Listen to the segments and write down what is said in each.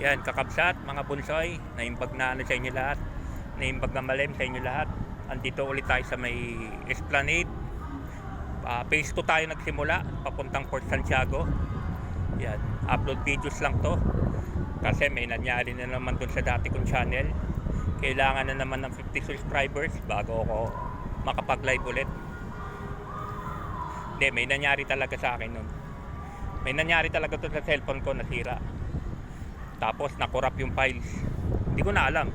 Yan, kakabsat, mga bunsoy, naimbag na ano sa inyo lahat, naimbag na malim sa inyo lahat. Andito ulit tayo sa may Esplanade. Phase 2 tayo nagsimula, papuntang Port Santiago. Yan, upload videos lang to. Kasi may nangyari na naman dun sa dati kong channel. Kailangan na naman ng 50 subscribers bago ako makapag-live ulit. Hindi, may nangyari talaga sa akin nun. May nangyari talaga to sa cellphone ko, nasira. Tapos nakorap yung files. Hindi ko na alam.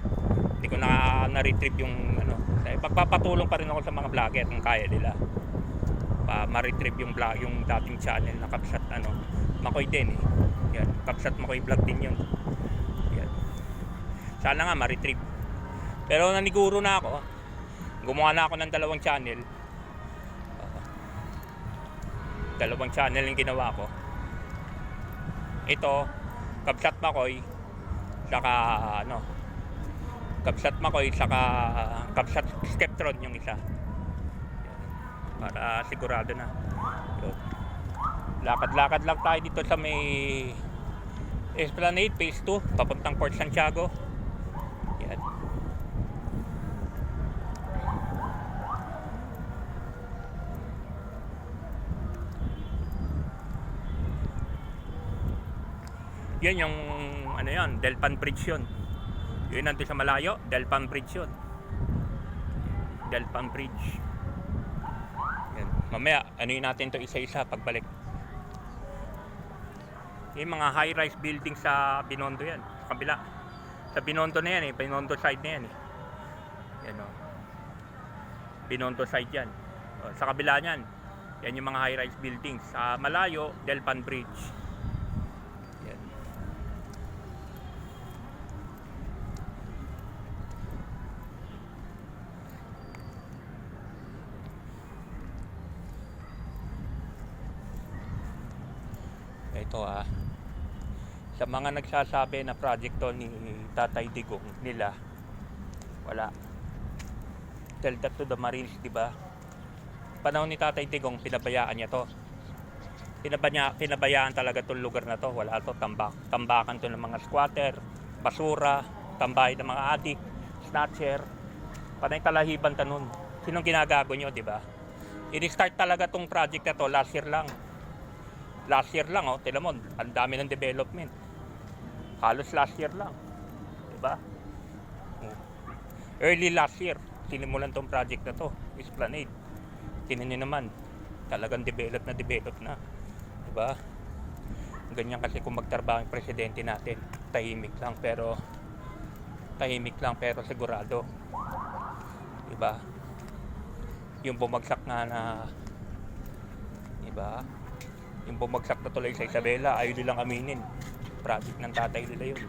Hindi ko na-retrieve yung ano. Pagpapatulong pa rin ako sa mga vlogger kung kaya nila. Ma-retrieve yung vlog, yung dating channel na Kapsat ano. Makoy din eh. Yan, Kapsat Makoy vlog din yun. Yan. Sana nga ma-retrieve. Pero naniguro na ako. Gumawa na ako ng dalawang channel. Dalawang channel yung ginawa ko. Ito Kapsat Makoy saka ano Kapsat Makoy saka Kapsat Skeptron yung isa. Para sigurado na. Lakad-lakad lang tayo dito sa may Esplanade Phase 2 papuntang Port Santiago. Yan. Yan yung ano yan, Delpan Bridge yun. Yun nandun sa malayo, Delpan Bridge yun. Delpan Bridge. Yan. Mamaya, ano yun natin to isa-isa pagbalik. Yung mga high-rise building sa Binondo yan, sa kabila. Sa Binondo na yan eh, Binondo side na yan eh. Yan o. Binondo side yan. O, sa kabila yan, yan yung mga high-rise buildings. Sa malayo, Delpan Bridge. Ito sa mga nagsasabi na project to ni Tatay Digong nila, wala. Tell that to the Marines, diba? Panahon ni Tatay Digong, pinabayaan niya to. Pinabayaan talaga tong lugar na to. Wala to, tambakan to ng mga squatter, basura, tambay ng mga adik, snatcher. Panay talahiban ta nun. Sinong ginagago nyo, diba? I-start talaga tong project na to last year lang. Last year lang, oh, tila mo, ang dami ng development. Halos last year lang. Diba? Early last year, sinimulan tong project na to, Esplanade. Tingnan nyo naman, talagang develop na. Diba? Ganyan kasi kung magtrabaho yung presidente natin. Tahimik lang pero sigurado. Diba? Yung bumagsak nga na, diba? Yung bumagsak na tulay sa Isabela, ayaw nilang aminin. Project ng tatay nila yun.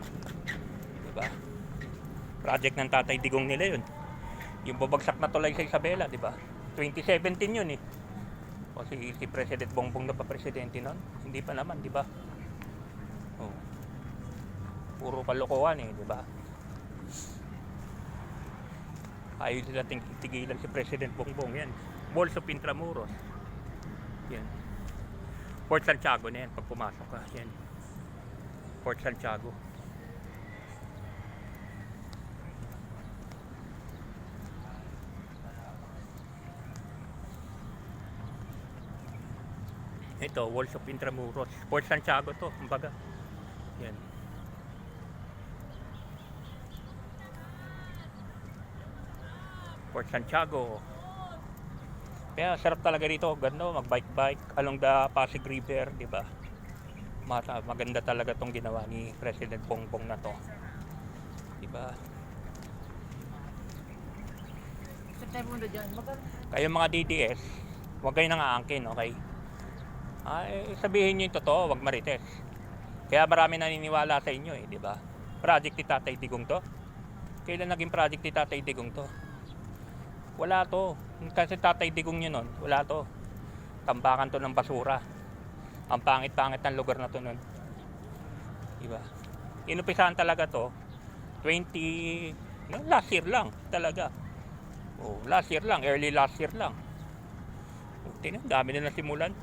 Diba? Project ng tatay Digong nila yun. Yung bumagsak na tulay sa Isabela, diba? 2017 yun eh. O si President Bongbong na pa presidente nun? Hindi pa naman, diba? Oh. Puro kalokohan eh, diba? Ayaw nila tigilan si President Bongbong yan. Malls of Intramuros. Yan. Port Santiago na yan pag pumasok ka. Yan. Port Santiago. Ito, Walls of Intramuros. Port Santiago to, kumbaga. Yan. Port Santiago. Kaya sarap talaga dito, ganda, mag-bike along the Pasig River, di ba? Maganda talaga tong ginawa ni President Bongbong na to. Di ba? Kayo mga DDS, huwag kayo nang aangkin, okay? Ay, sabihin niyo yung totoo, huwag marites. Kaya marami naniniwala sa inyo eh, di ba? Project ni Tatay Digong to. Kailan naging project ni Tatay Digong to? Wala to. Kasi Tatay Digong yun nun. Wala to. Tambakan to ng basura. Ang pangit-pangit ng lugar na to nun. Diba? Inumpisahan talaga to. Last year lang. Talaga. Oh, last year lang. Early last year lang. Tingnan, dami na nasimulan.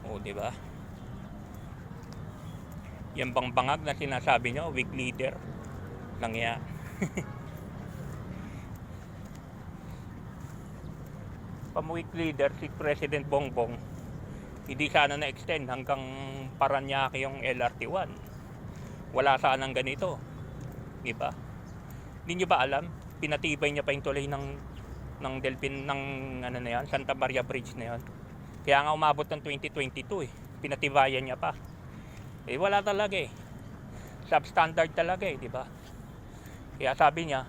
Oh, diba? Yan bang bangag na sinasabi nyo, weak leader? Langya. Pam-weak leader, si President Bongbong, hindi sana na-extend hanggang Paranaque yung LRT-1. Wala sanang ganito. Diba? Hindi nyo ba alam? Pinatibay niya pa yung tuloy ng Delphin, ng ano na yan, Santa Maria Bridge na yan. Kaya nga umabot ng 2022 eh. Pinatibayan niya pa. Eh wala talaga eh. Substandard talaga eh, di ba? Kaya sabi niya,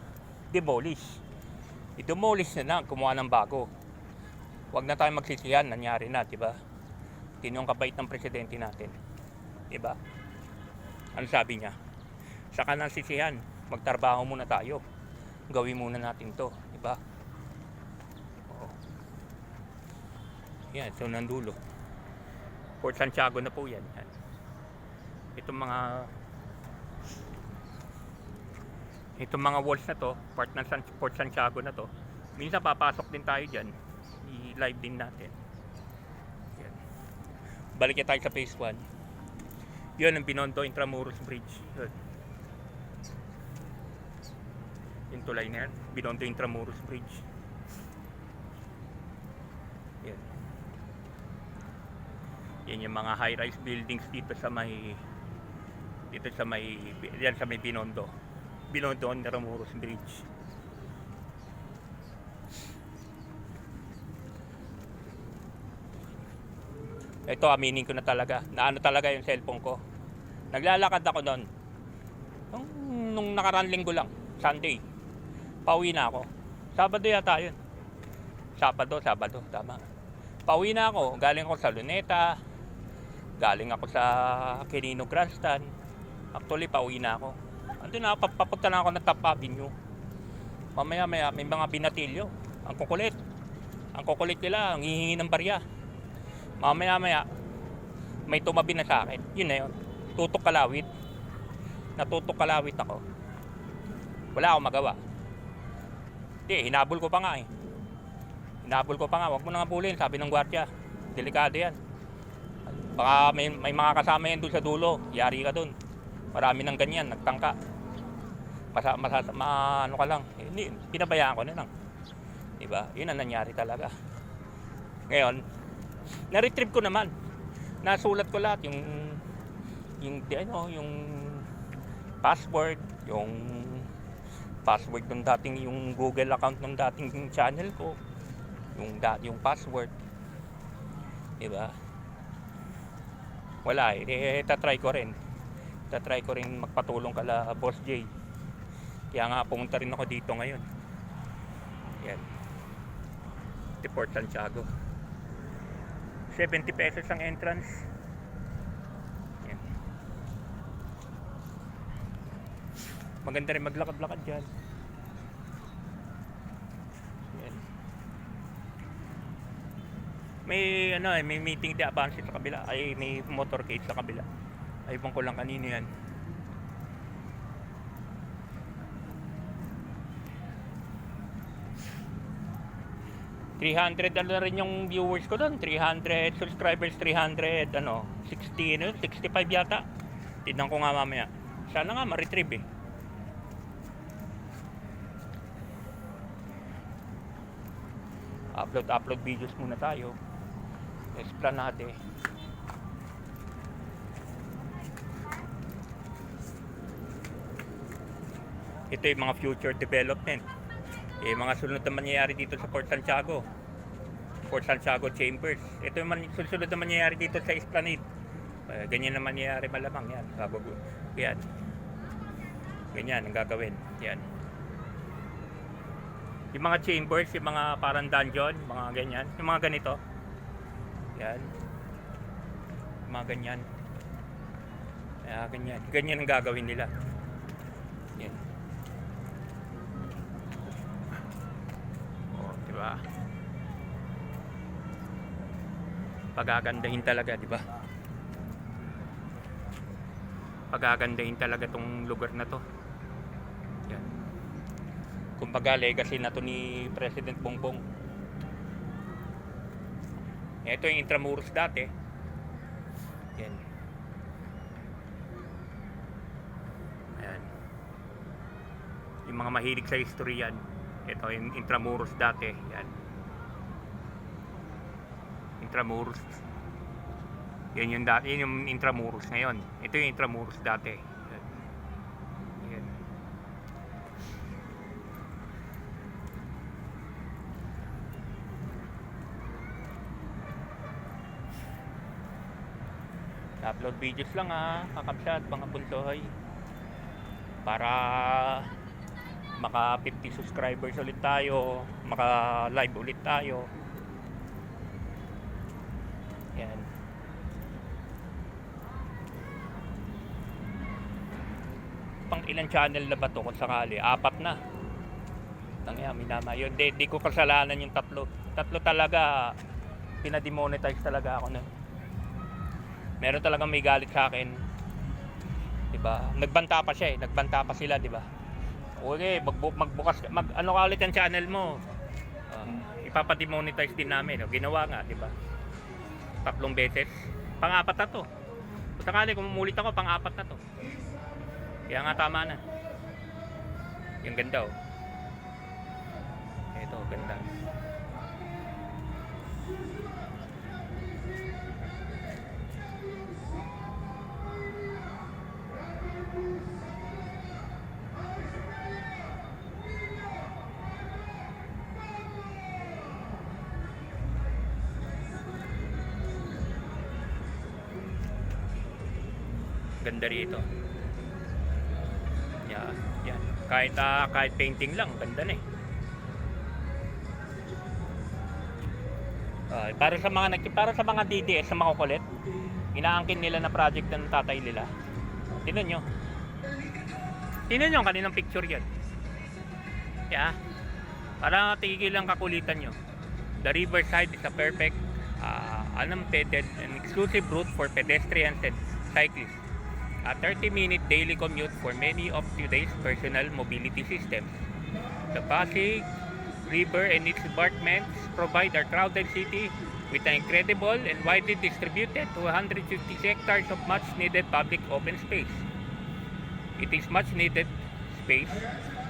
demolish. I-demolish na lang, kumuha ng bago. Huwag na tayo magsisihan, nangyari na, di ba? Yun yung kabait ng presidente natin. Di ba? Ano sabi niya? Saka nang sisihan, magtrabaho muna tayo. Gawin muna natin to, di ba? Oo. Yan, so nandulo. Port Santiago na po yan. Yan. Itong mga walls na to, part ng Port Santiago na to, minsan papasok din tayo dyan, i-live din natin. Yan. Balik tayo sa phase 1. Yun ang Binondo Intramuros Bridge. Yun. Yung tulay na yan, Binondo Intramuros Bridge. Yan. Yan yung mga high-rise buildings dito sa may Binondo Intramuros Bridge. Ito, aminin ko na talaga, naano talaga yung cellphone ko. Naglalakad ako noon nung nakaraan linggo lang, Sunday. Pauwi na ako. Sabado yata yun. Sabado, tama. Pauwi na ako, galing ako sa Luneta, galing ako sa Quirino Grandstand. Actually, pauwi na ako. Andun na, papunta na ako ng Top Avenue. Mamaya may mga binatilyo. Ang kukulit nila, ang hihingi ng barya. Mamaya may tumabi na sa akin. Yun na yun. Natutok kalawit ako. Wala akong magawa. Hindi, hinabol ko pa nga. Huwag mo nang habulin, sabi ng gwardiya. Delikado yan. Baka may mga kasama yan doon sa dulo. Yari ka doon. Marami ng ganyan, nagtangka. Ano ka lang. Hindi, pinabayaan ko na lang. Diba? Yun ang nangyari talaga. Ngayon, na-retrieve ko naman. Nasulat ko lahat yung password, ng dating yung Google account ng dating channel ko, yung password. Diba? Wala eh. Tatry ko rin magpatulong kala Boss J. Kaya nga pumunta rin ako dito ngayon. Yan. Port Santiago. 70 pesos ang entrance. Yan. Maganda rin maglakad-lakad dyan. Yan. May meeting di Avance sa kabila. Ay, may motorcade sa kabila. Ayun ko lang kanino yan. $300 ano rin yung viewers ko doon, 300 subscribers, 300 60 65 yata. Tignan ko nga mamaya. Sana nga ma-retrieve eh. Upload videos muna tayo. Esplanade. Ito yung mga future development. Mga sunod na mangyayari dito sa Port Santiago Chambers. Ito yung susunod na mangyayari dito sa Esplanade. Ganyan na mangyayari malamang yan. Yan. Ganyan ang gagawin. Yan. Yung mga chambers, yung mga parang dungeon, mga ganyan. Yung mga ganito. Yan. Yung mga ganyan. Ganyan. Ganyan ang gagawin nila. Yan. Diba? Pagagandahin talaga, diba? Pagagandahin talaga tong lugar na to. Yan. Kumbaga legacy na to ni President Bongbong. Ito yung Intramuros dati. Yan. Yung mga mahilig sa history yan. Ito yung Intramuros dati. Yan. Intramuros. Yan yung dati. Yan yung Intramuros ngayon. Ito yung Intramuros dati. Yan. Yan. Upload videos lang kakabsat mga bunsoy. Para maka 50 subscribers ulit tayo, maka live ulit tayo. Yan. Pang ilang channel na ba to kung sakali? 4 na. Tangya, minama yun. Di ko kasalanan yung tatlo. Tatlo talaga, pinademonetize talaga ako na. Meron talagang may galit sa akin. Diba? Nagbanta pa siya nagbanta pa sila, diba? Okay, magbukas ano ka ulit ang channel mo. Ipapademonetize din namin, ginawa nga, diba? 3 beses. Pang-4 na to. Kung sakali kung umulit ako, pang-4 na to. Kaya nga tama na. Yung ganda Ito, ganda. Ganda rito. Yan. Kahit painting lang, ganda na para sa mga DDS na makukulit, inaangkin nila na project ng tatay nila. Tingnan nyo ang kanilang picture yan. Para tigil lang kakulitan nyo. The riverside is a perfect unimpeded and exclusive route for pedestrians and cyclists. A 30-minute daily commute for many of today's personal mobility systems. The Pasig River and its embankments provide our crowded city with an incredible and widely distributed 250 hectares of much-needed public open space. It is much-needed space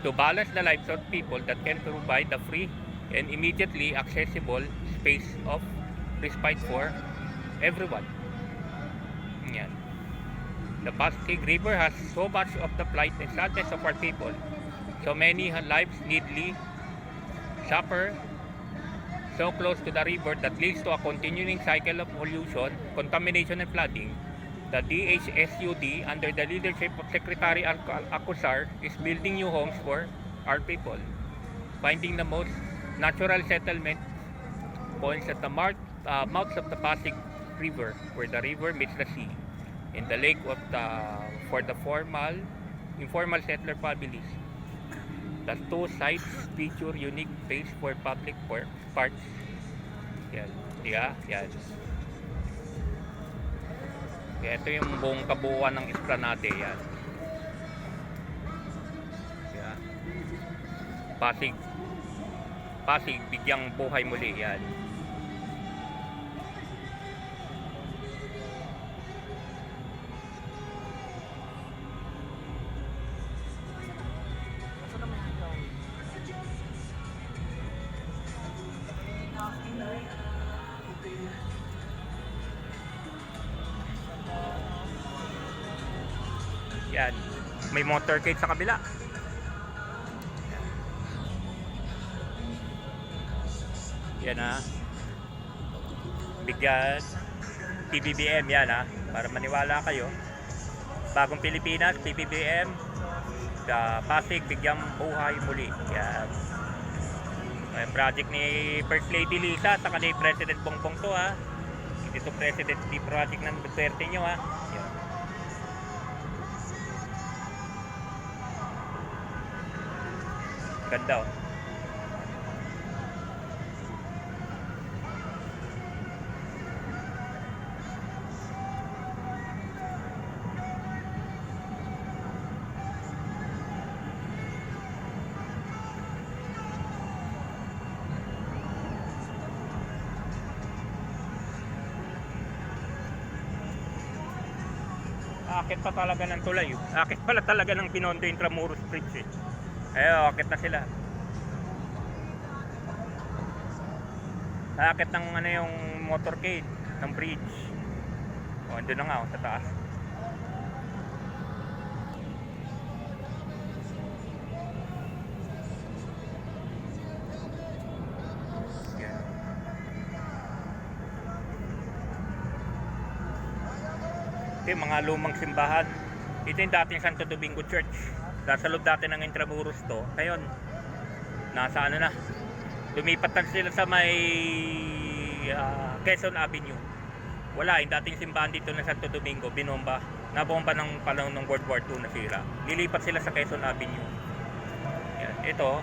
to balance the lives of people that can provide a free and immediately accessible space of respite for everyone. Yan. The Pasig River has so much of the plight and sadness of our people. So many lives needly suffer so close to the river that leads to a continuing cycle of pollution, contamination, and flooding. The DHSUD, under the leadership of Secretary Acusar, is building new homes for our people, finding the most natural settlement points at the mouths of the Pasig River, where the river meets the sea. In the lake for the informal settler families. The 2 sites feature unique space for public parks. Yan. Yan. Kaya ito yung buong kabuuan ng Esplanade. Yan. Yan. Pasig, bigyang buhay muli. Yan. Yan. May motorcade sa kabila. Yan Bigyan PBBM yan para maniwala kayo. Bagong Pilipinas, PBBM. The Pasig, bigyang buhay muli. Yan. Project ni First Lady Lisa sa ni President Bongbong to Hindi to President, di project ng Duterte nyo Yan. Ganda Akit pa talaga ng tulay. Akit pala talaga ng Binondo Intramuros Bridge Ayun, akit na sila. Akit ng ano yung motorcade ng bridge. O, andun na nga sa taas. Yan. Ito yung mga lumang simbahan. Ito yung dating Santo Domingo Church. Nasa loob dati ng Intramuros to. Ngayon, nasa ano na. Lumipat na sila sa may Quezon Avenue. Wala, yung dating simbahan dito na Santo Domingo, binomba. Nabomba ng panahon ng World War II, nasira. Lilipat sila sa Quezon Avenue. Yan. Ito,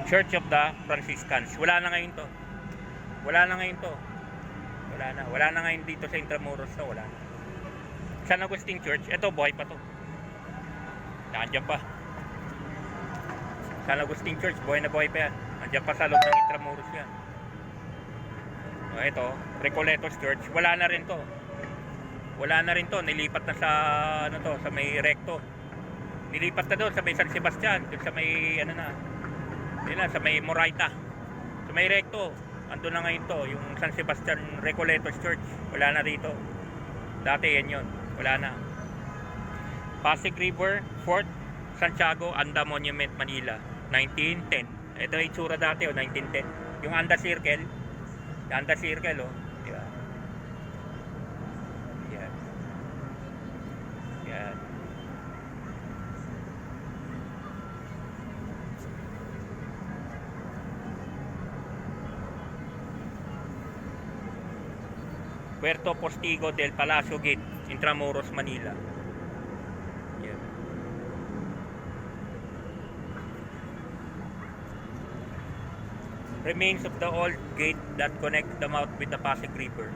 Church of the Franciscans. Wala na ngayon to. Wala na ngayon to. Wala na. Wala na ngayon dito sa Intramuros to. Wala na. San Agustin Church, ito buhay pa to. Nandiyan pa. San Agustin Church, buhay na buhay pa yan. Nandiyan pa sa loob ng Intramuros yan. O ito, Recoletos Church, wala na rin to. Wala na rin to, nilipat na sa ano to, sa may Recto. Nilipat na doon sa may San Sebastian, doon sa may ano na. Yun na, sa may Moraita. Sa may Recto, ando na ngayon to, yung San Sebastian Recoletos Church, wala na rito. Dati yan yun, wala na. Pasig River, Fort Santiago, Anda Monument, Manila, 1910. Ito yung itsura dati, 1910. Yung Anda Circle, Anda Circle, di ba? Yan. Yan. Puerto Postigo del Palacio Gate, Intramuros, Manila. Yan. Remains of the old gate that connects the mouth with the Pasig River.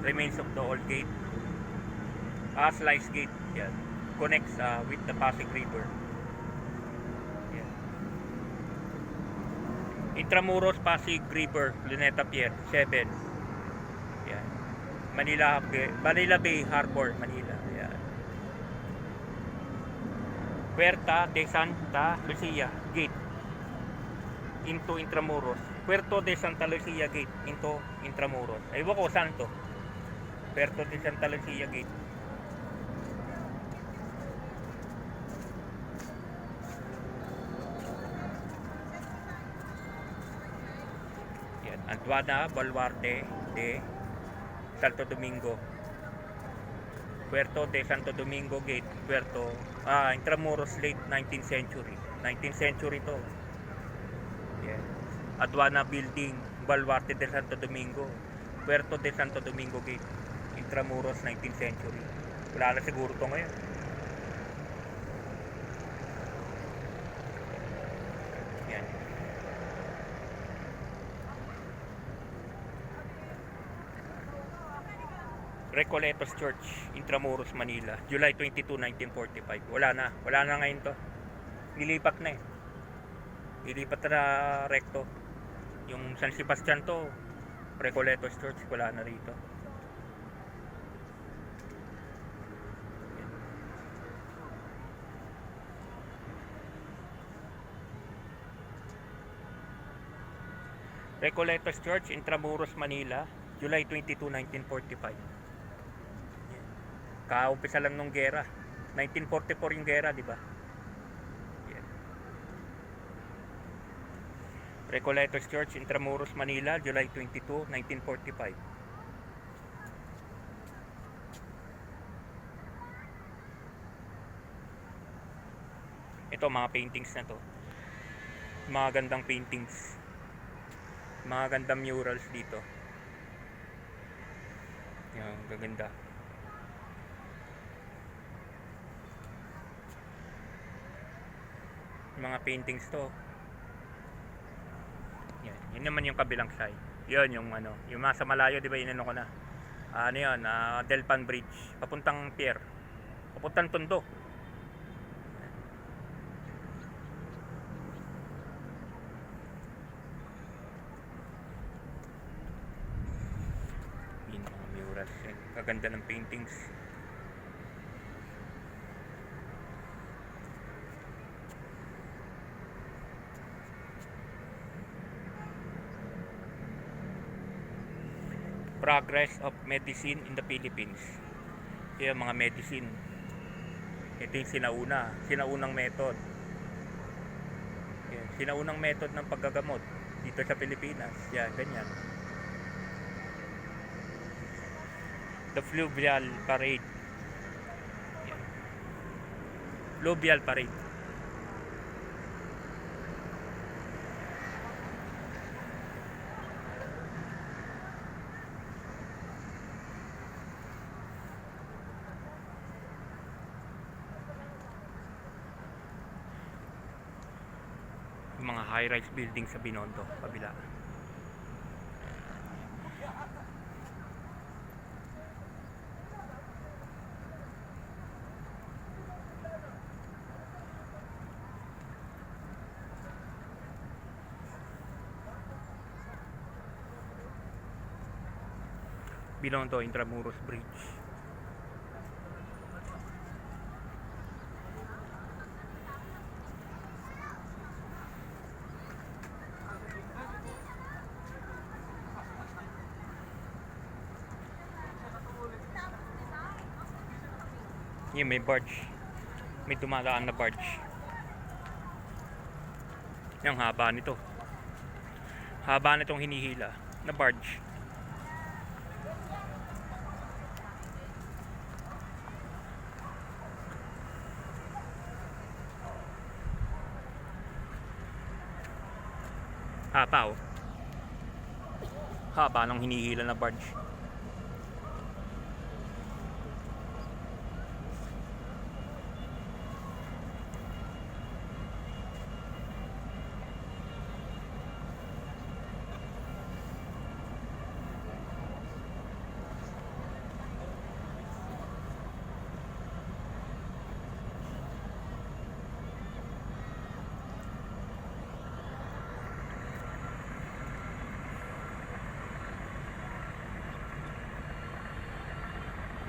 Remains of the old gate. Slice Gate. Yan. Connects with the Pasig River. Yan. Intramuros, Pasig River, Luneta Pier, 7. Yan. Manila Bay Harbor, Manila. Yan. Puerta de Santa Lucia Gate into Intramuros. Puerto de Santa Lucia Gate into Intramuros. Aywa ko santo. Puerto de Santa Lucia Gate. Yan, Aduana Baluarte de Santo Domingo. Puerto de Santo Domingo Gate, Puerto Intramuros, late 19th century. 19th century to. Yeah. Aduana Building, Baluarte de Santo Domingo, Puerto de Santo Domingo Gate, Intramuros, 19th century. Wala na siguro to ngayon. Yan. Recoletos Church, Intramuros, Manila, July 22, 1945. Wala na ngayon to. Nilipat na eh. Ilipat na Recto. Yung San Sebastian to, Recoletos Church, wala na rito. Recoletos Church, Intramuros, Manila, July 22, 1945. Kaumpisa lang nung gera. 1944 yung gera, di ba? Recoletos Church, Intramuros, Manila, July 22, 1945. Ito, mga paintings na to. Mga gandang paintings. Mga gandang murals dito. Yan, gaganda. Mga paintings to. Yun naman yung kabilang side. Yun yung ano, yung nasa malayo, di ba, inano ko na. Ano yun, Delpan Bridge, papuntang pier. Papuntang Tondo. Yun mga murals. Kaganda ng paintings. Progress of Medicine in the Philippines. Yung mga medicine. Ito yung sinaunang method. Yan, sinaunang method ng paggagamot dito sa Pilipinas. Yan, ganyan. The Fluvial Parade. Yan. Fluvial Parade. Yung mga high-rise building sa Binondo, kabila. Binondo Intramuros Bridge. Yan, may barge. May dumadaan na barge. Yung haba nito. Haba nitong hinihila na barge. Haba oh. Haba ng hinihila na barge.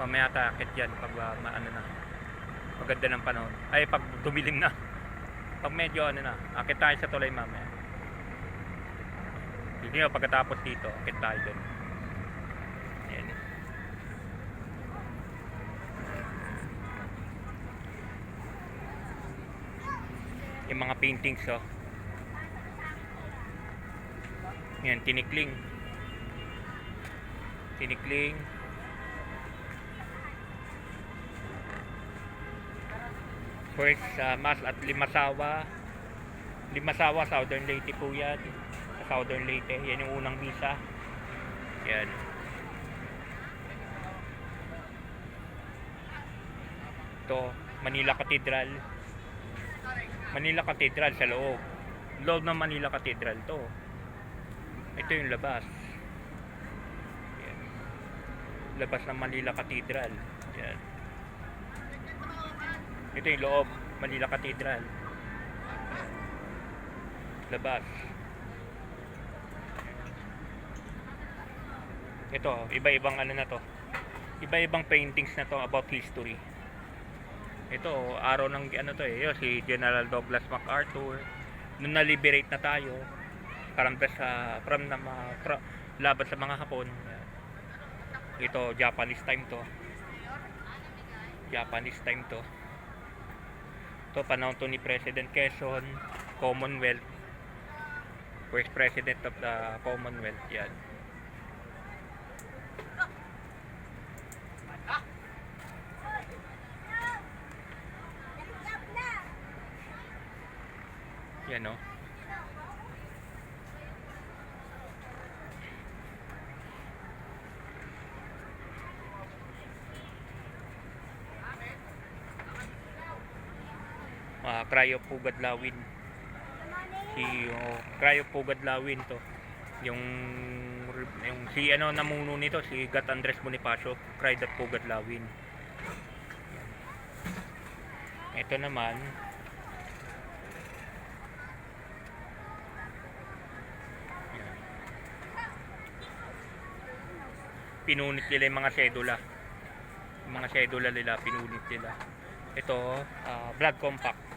Mamaya taakit yan pag maano na, maganda ng panahon, ay pag dumilim na, pag medyo ano na, akit tayo sa tulay mamaya. Hindi mo pagkatapos dito akit tayo dun. Ayan. Yung mga paintings oh. Yan, tinikling. First, Mas at Limasawa, Southern Leyte po yan. Southern Leyte, yan yung unang misa. Yan. Ito, Manila Cathedral. Manila Cathedral sa loob. Loob ng Manila Cathedral to. Ito yung labas. Yan. Labas ng Manila Cathedral. Yan. Ito yung loob, Manila Cathedral. Labas. Ito, iba-ibang ano na to. Iba-ibang paintings na to about history. Ito, araw ng ano to eh, si General Douglas MacArthur. Nung na-liberate na tayo, laban sa mga Hapon. Ito, Japanese time to. Ito, panahon to ni President Quezon, Commonwealth, first president of the Commonwealth. Yan. Yan o. Cryopugad Lawin. Cryopugad Lawin to. Yung si ano namuno nito, si Gat Andres Bonifacio, Cryopugad Lawin. Ito naman pinunit nila yung mga sedula. Yung mga sedula nila pinunit nila. Ito, blood compact.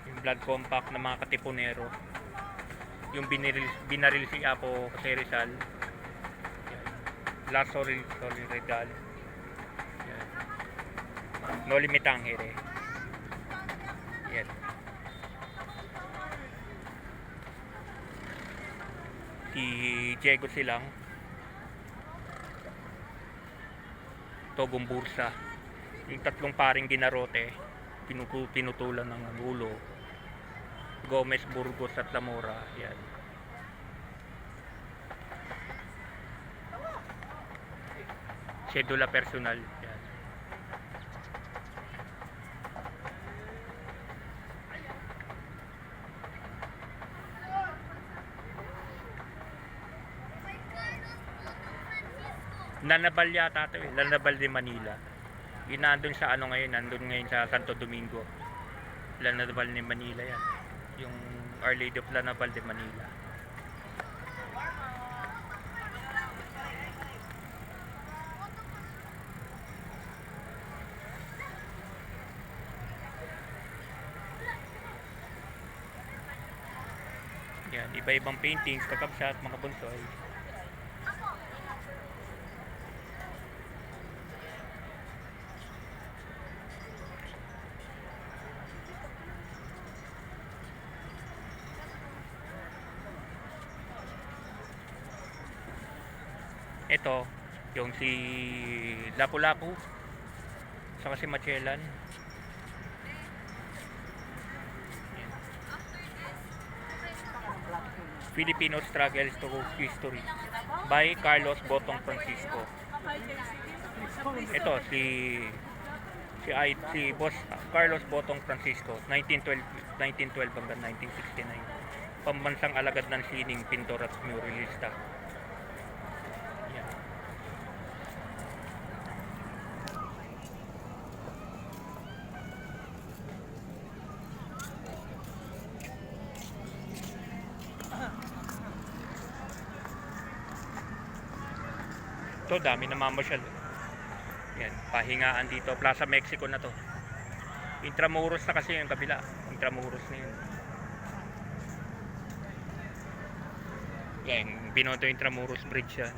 Yung blood compact ng mga katipunero. Yung binaril si Apo kasi Rizal. Yan. La Solidaridad. Yan. No Limitangere. Yan. Si Diego Silang. Togong Bursa. Yung tatlong paring Ginarote, pinutulan ng ulo. Gomez, Burgos at Zamora. Yan. Sedula personal. Yan. Nanabal yata ito eh. Nanabal de Manila. Yun nandun sa ano ngayon. Nandun ngayon sa Santo Domingo. Lanabal de Manila yan. Yung Our Lady of Lanabal de Manila. Yan, iba-ibang paintings, kakabsat, mga bunsoy. Ito, yung si Lapu-Lapu, saka si Magellan. Filipino Struggles to History by Carlos Botong Francisco. Ito si Boss Carlos Botong Francisco, 1912 hanggang 1969. Pambansang alagad ng sining, pintor at muralista. Yan. Ito, dami na mamasyal. Yan, pahingaan dito. Plaza Mexico na to. Intramuros na kasi yung kabila. Intramuros na yun. Yan, Binondo Intramuros Bridge yan.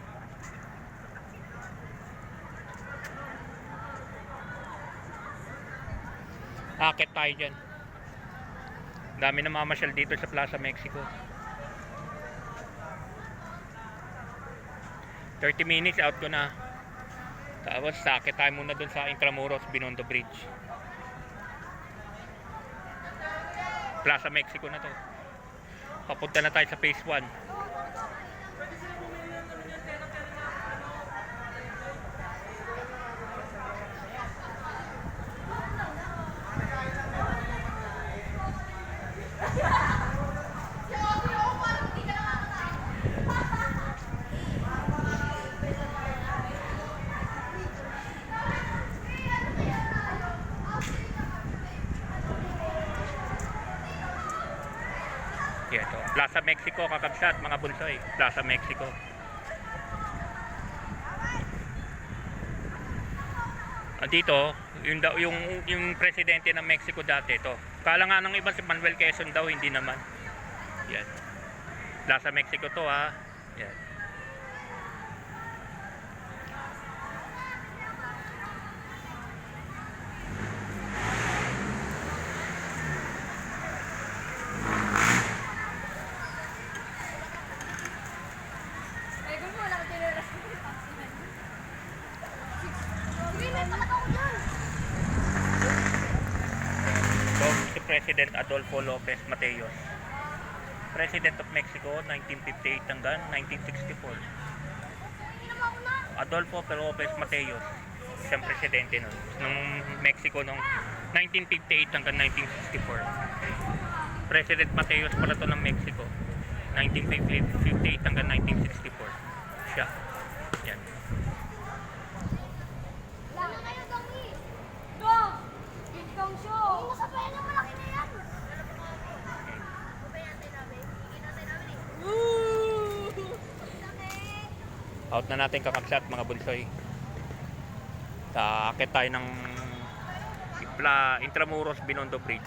Akit tayo dyan. Dami na mamasyal dito sa Plaza Mexico. 30 minutes out ko na. Tapos sakit tayo muna dun sa Intramuros Binondo Bridge. Plaza Mexico na to. Papunta na tayo sa phase 1. Ito, Plaza Mexico, kakabsat, mga bunsoy. Plaza Mexico. Dito, yung presidente ng Mexico dati ito. Kala nga ng iba si Manuel Quezon daw, hindi naman. Yan. Plaza Mexico to ha. Yan. Si President Adolfo López Mateos, President of Mexico 1958 hanggang 1964. Adolfo López Mateos, siyang presidente nun ng Mexico noong 1958 hanggang 1964. President Mateos pala to ng Mexico 1958 hanggang 1964. Siya. Yan. Out na natin kakabsat mga bunsoy. Akit tayo ng Intramuros Binondo Bridge.